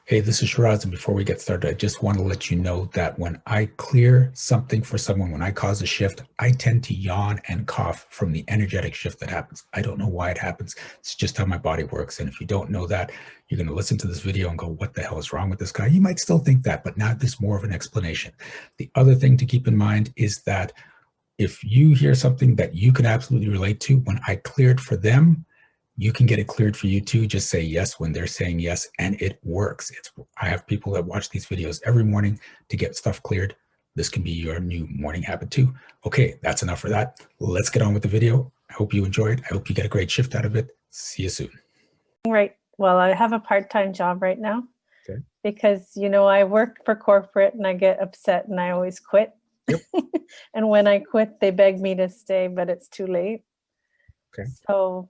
Hey, this is Shiraz, and before we get started, I just want to let you know that when I clear something for someone, when I cause a shift, I tend to yawn and cough from the energetic shift that happens. I don't know why it happens. It's just how my body works. And if you don't know that, you're going to listen to this video and go, what the hell is wrong with this guy? You might still think that, but now there's more of an explanation. The other thing to keep in mind is that if you hear something that you can absolutely relate to, when I cleared for them, you can get it cleared for you too. Just say yes when they're saying yes, and it works. I have people that watch these videos every morning to get stuff cleared. This can be your new morning habit too. Okay, that's enough for that. Let's get on with the video. I hope you enjoy it. I hope you get a great shift out of it. See you soon. Right. Well, I have a part-time job right now Okay. because, I work for corporate and I get upset and I always quit. Yep. And when I quit, they beg me to stay, but it's too late. Okay. So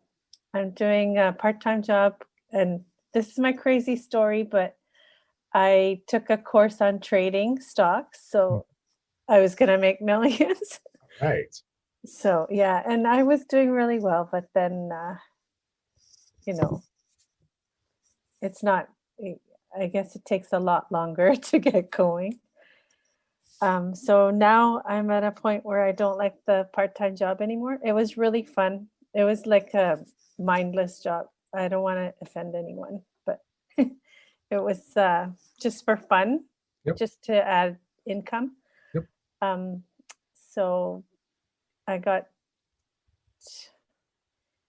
I'm doing a part-time job, and this is my crazy story, but I took a course on trading stocks. So I was going to make millions. Right. So yeah, and I was doing really well, but then, you know, it's not, I guess it takes a lot longer to get going. So now I'm at a point where I don't like the part-time job anymore. It was really fun. It was like a mindless job. I don't want to offend anyone, but it was just for fun, Yep. just to add income. Yep. Um, so I got,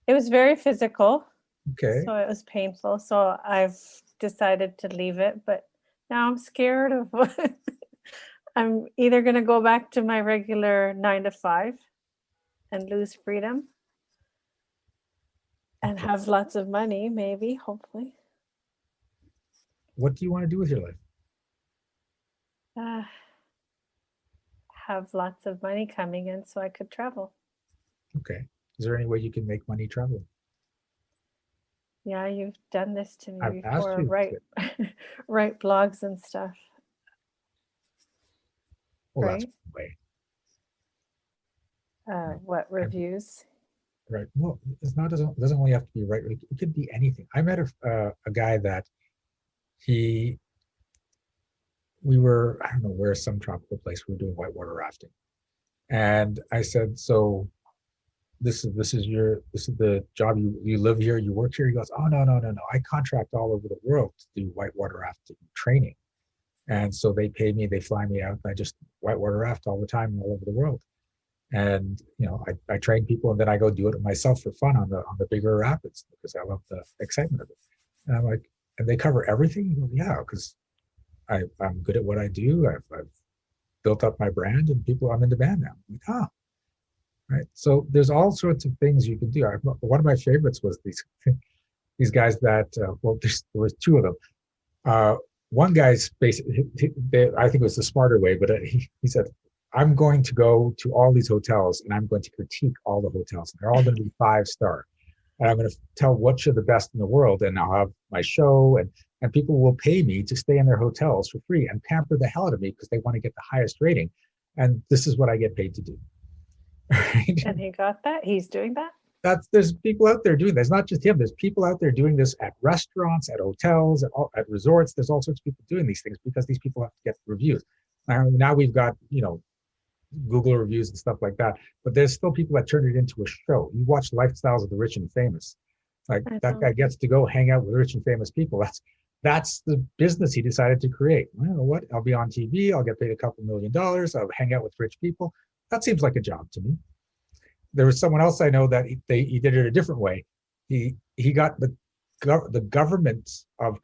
it was very physical. Okay. So it was painful. So I've decided to leave it, but now I'm scared of I'm either going to go back to my regular 9 to 5 and lose freedom and Okay. have lots of money, maybe, hopefully. What do you want to do with your life? Uh, have lots of money coming in so I could travel. Okay. Is there any way you can make money traveling? Yeah, you've done this to I've me asked before, you. right? Write blogs and stuff, Well, that's right? one way. What I reviews? Right. Well, it's not doesn't only have to be right. It could be anything. I met a guy that he we were, I don't know where, some tropical place. We were doing whitewater rafting, and I said, so this is the job, you live here, you work here. He goes, oh, no. I contract all over the world to do whitewater rafting training, and so they pay me, they fly me out, and I just whitewater raft all the time all over the world. And I train people, and then I go do it myself for fun on the bigger rapids because I love the excitement of it. And I'm like, and they cover everything. He goes, yeah, because I'm good at what I do. I've built up my brand, and people, I'm in demand now. I'm like, right. So there's all sorts of things you can do. One of my favorites was these guys that well, there was two of them. One guy's basically, I think it was the smarter way, but he said, I'm going to go to all these hotels and I'm going to critique all the hotels. And they're all going to be 5-star. And I'm going to tell which are the best in the world. And I'll have my show, and people will pay me to stay in their hotels for free and pamper the hell out of me because they want to get the highest rating. And this is what I get paid to do. Right? And he got that? He's doing that? There's people out there doing this. It's not just him. There's people out there doing this at restaurants, at hotels, at resorts. There's all sorts of people doing these things because these people have to get reviews. Now we've got Google reviews and stuff like that, but there's still people that turn it into a show. You watch Lifestyles of the Rich and Famous. Like, I that know. guy gets to go hang out with rich and famous people. That's the business he decided to create. Well, you know what? I'll be on TV. I'll get paid a couple $1 million. I'll hang out with rich people. That seems like a job to me. There was someone else I know that he did it a different way. He got the governments of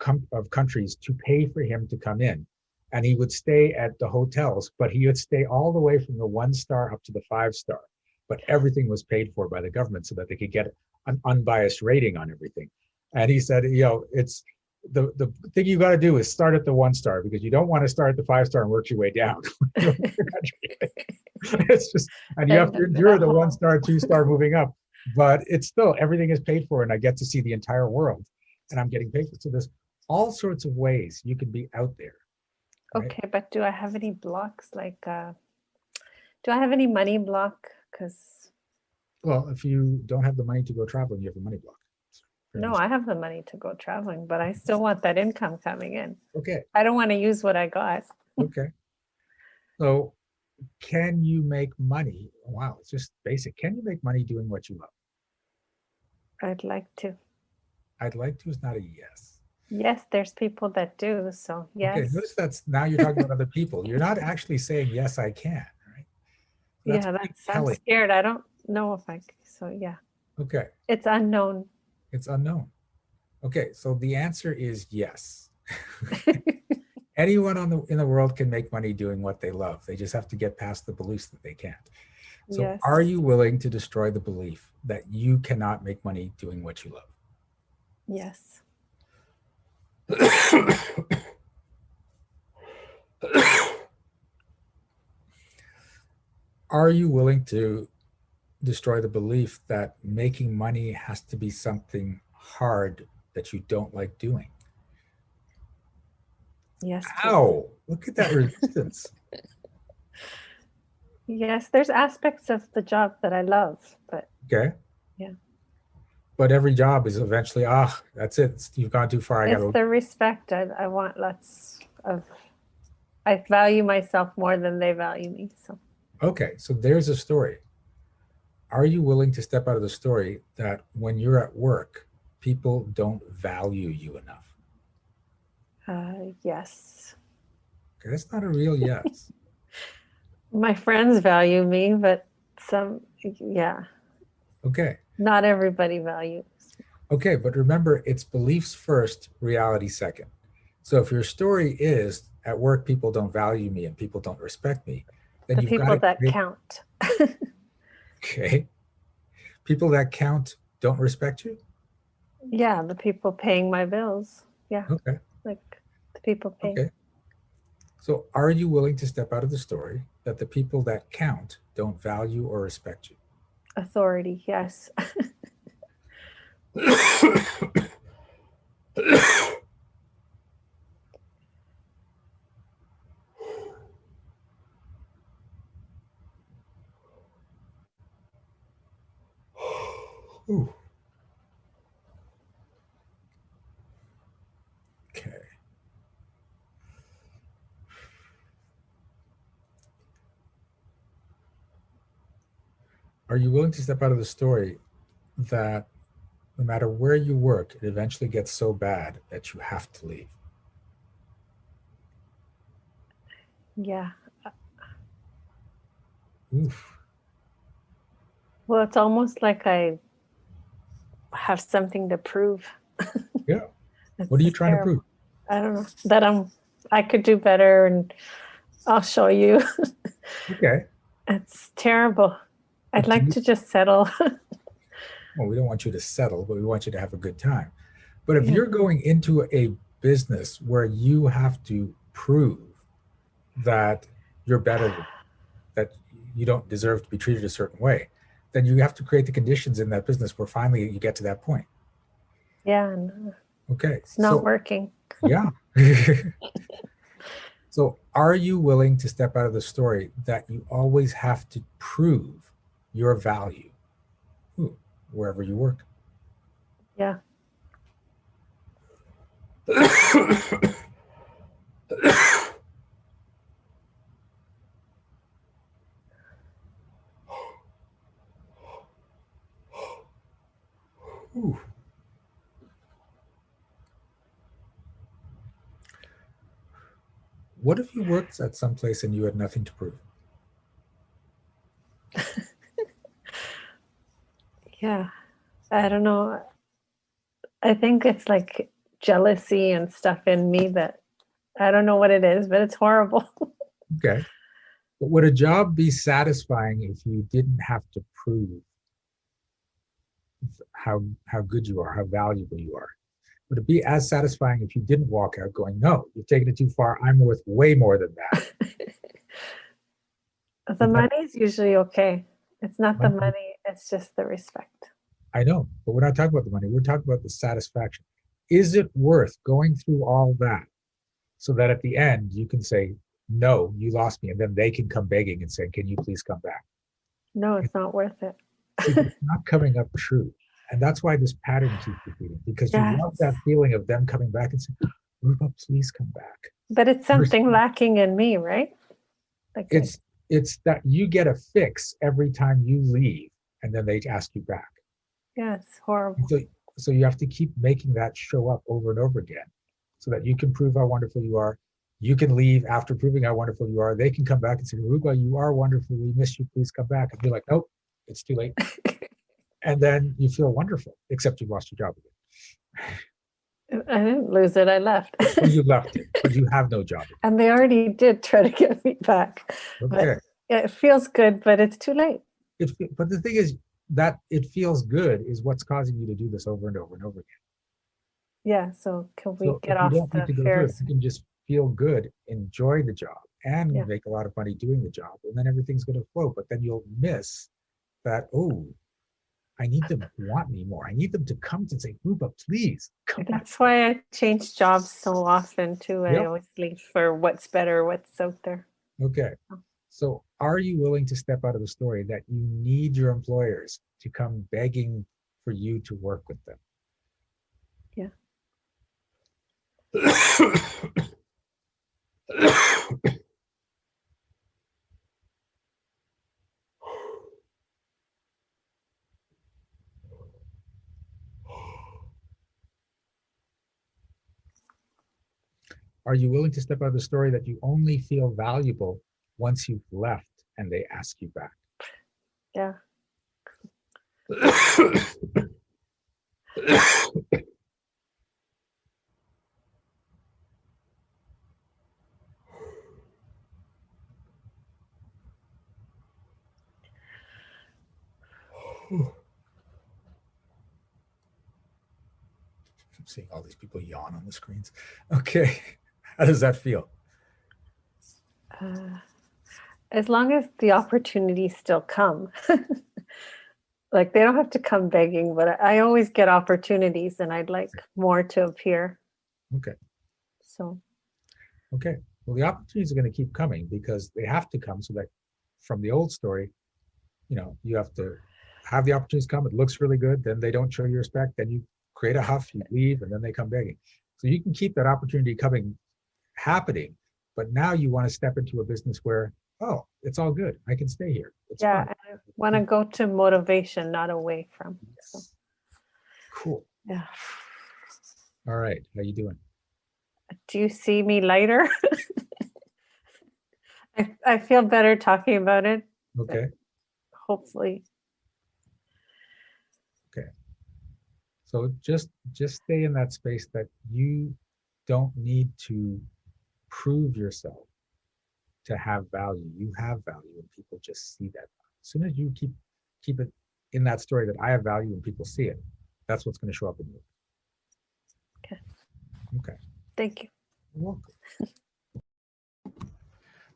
countries to pay for him to come in, and he would stay at the hotels, but he would stay all the way from the 1-star up to the 5-star. But everything was paid for by the government so that they could get an unbiased rating on everything. And he said, it's the thing you got to do is start at the 1-star, because you don't want to start at the 5-star and work your way down. It's just, and you have to endure the 1-star, 2-star moving up, but it's still, everything is paid for, and I get to see the entire world, and I'm getting paid for it. So there's all sorts of ways you can be out there, right? Okay, but do I have any blocks? Do I have any money block? Because Well, if you don't have the money to go traveling, you have a money block. No, I have the money to go traveling, but I still want that income coming in. Okay. I don't want to use what I got. Okay. So can you make money? Wow, it's just basic. Can you make money doing what you love? I'd like to. I'd like to is not a yes. Yes, there's people that do. So Okay, yes. notice that's now you're talking about other people. You're not actually saying yes, I can, right? That's Yeah, pretty I'm telling. scared. I don't know if so yeah. Okay, It's unknown. it's unknown. Okay, so the answer is yes. Anyone in the world can make money doing what they love. They just have to get past the beliefs that they can't. So Yes. are you willing to destroy the belief that you cannot make money doing what you love? Yes. Are you willing to destroy the belief that making money has to be something hard that you don't like doing? Yes, please. Ow, look at that resistance. Yes, there's aspects of the job that I love, but Okay. yeah. But every job is eventually, that's it. You've gone too far. I got It's to. the respect. I want lots of, I value myself more than they value me. So Okay. So there's a story. Are you willing to step out of the story that when you're at work, people don't value you enough? yes. Okay. That's not a real yes. My friends value me, but yeah, Okay. not everybody values. Okay. But remember, it's beliefs first, reality second. So if your story is at work, people don't value me and people don't respect me, then The you've got people to that create, count. okay. People that count don't respect you. Yeah, the people paying my bills. Yeah, Okay. like the people paying. Okay. So are you willing to step out of the story that the people that count don't value or respect you? Authority, yes. Ooh. Okay. Are you willing to step out of the story that no matter where you work, it eventually gets so bad that you have to leave? Yeah. Oof. Well, it's almost like I have something to prove. Yeah. What are you It's trying to prove? terrible. I don't know that I could do better and I'll show you. Okay. It's terrible. I'd But do like you, to just settle. well, we don't want you to settle, but we want you to have a good time. But if Yeah. you're going into a business where you have to prove that you're better than, that you don't deserve to be treated a certain way, then you have to create the conditions in that business where finally you get to that point. Yeah, and Okay. it's not So, working. yeah. So, are you willing to step out of the story that you always have to prove your value wherever you work? Yeah. Ooh. What if you worked at some place and you had nothing to prove? Yeah. I don't know. I think it's like jealousy and stuff in me that I don't know what it is, but it's horrible. Okay. But would a job be satisfying if you didn't have to prove how good you are, how valuable you are? Would it be as satisfying if you didn't walk out going, no, you've taken it too far. I'm worth way more than that. The Would that money's usually okay. It's not the money? money, it's just the respect. I know, but we're not talking about the money. We're talking about the satisfaction. Is it worth going through all that so that at the end you can say, no, you lost me, and then they can come begging and say, can you please come back? No, It, it's not worth it. see, but it's not coming up true. And that's why this pattern keeps repeating, because you love Yes. that feeling of them coming back and saying, Rupa, please come back. But it's something lacking in me, right? Like It's that you get a fix every time you leave, and then they ask you back. yeah, it's horrible. So you have to keep making that show up over and over again, so that you can prove how wonderful you are. You can leave after proving how wonderful you are. They can come back and say, Rupa, you are wonderful. We miss you. Please come back. And you're like, nope, it's too late. And then you feel wonderful, except you lost your job again. I didn't lose it. I left. Well, you left it, but you have no job again. And they already did try to get me back. Okay. But it feels good, but it's too late. But the thing is that it feels good is what's causing you to do this over and over and over again. Yeah. So can we get off the Ferris? You can just feel good, enjoy the job, and make a lot of money doing the job, and then everything's going to flow. But then you'll miss that. Oh, I need them to want me more. I need them to come to say, Rupa, please come back. That's why I change jobs so often too. I always leave for what's better, what's out there. Okay. So are you willing to step out of the story that you need your employers to come begging for you to work with them? Yeah. Are you willing to step out of the story that you only feel valuable once you've left and they ask you back? Yeah. I'm seeing all these people yawn on the screens. Okay. How does that feel? As long as the opportunities still come. Like they don't have to come begging, but I always get opportunities and I'd like more to appear. Okay. So. Okay. Well, the opportunities are going to keep coming because they have to come so that from the old story, you have to have the opportunities come. It looks really good. Then they don't show you respect. Then you create a huff, you leave, and then they come begging. So you can keep that opportunity happening. But now you want to step into a business where, oh, it's all good. I can stay here. It's fun. I want to go to motivation, not away from. Yes. So. Cool. Yeah. All right. How you doing? Do you see me lighter? I feel better talking about it. Okay. Hopefully. Okay. So just stay in that space that you don't need to prove yourself to have value. You have value and people just see that. As soon as you keep it in that story that I have value and people see it, that's what's going to show up in you. Okay. Okay. Thank you. You're welcome.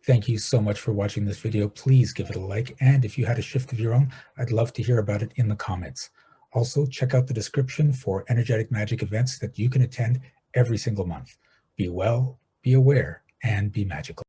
Thank you so much for watching this video. Please give it a like. And if you had a shift of your own, I'd love to hear about it in the comments. Also, check out the description for energetic magic events that you can attend every single month. Be well, be aware, and be magical.